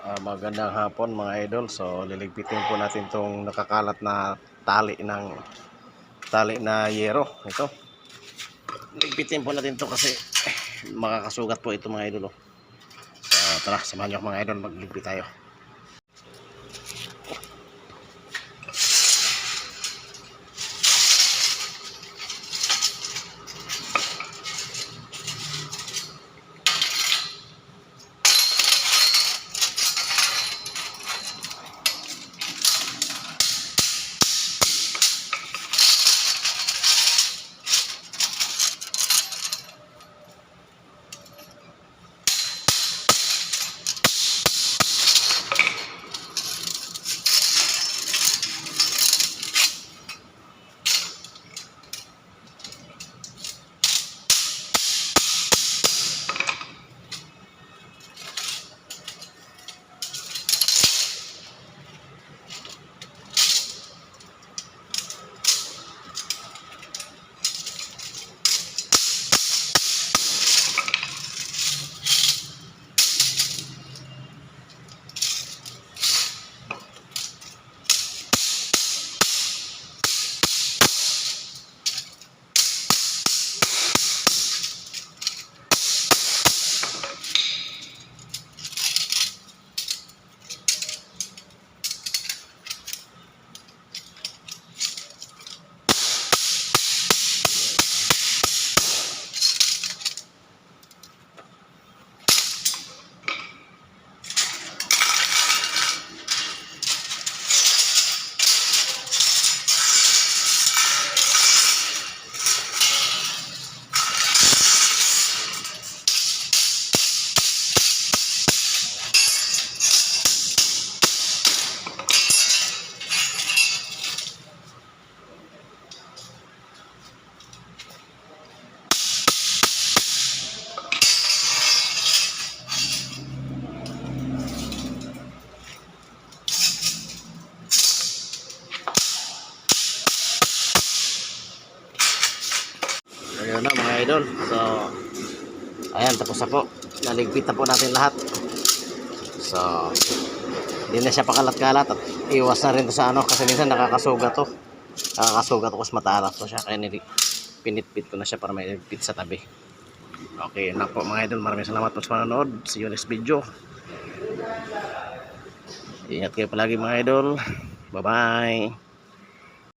Magandang hapon mga idol. So liligpitin po natin tong nakakalat na tali na yero. Ito. Ligpitin po natin to kasi makakasugat po ito mga idol. So tara, samahan niyo ako mga idol, magligpit tayo. Ayun na mga idol. So ayan, tapos na po. Naligpit na po natin lahat. So hindi na siya pakalat-kalat at iwas na rin to sa ano, kasi minsan nakakasugat to. Nakakasugat ko kasi matalas to siya, kaya pinitpit ko na siya para may pit sa tabi. Okay, yun na po mga idol. Maraming salamat po sa panonood. See you next video. Ingat kayo palagi mga idol. Bye bye.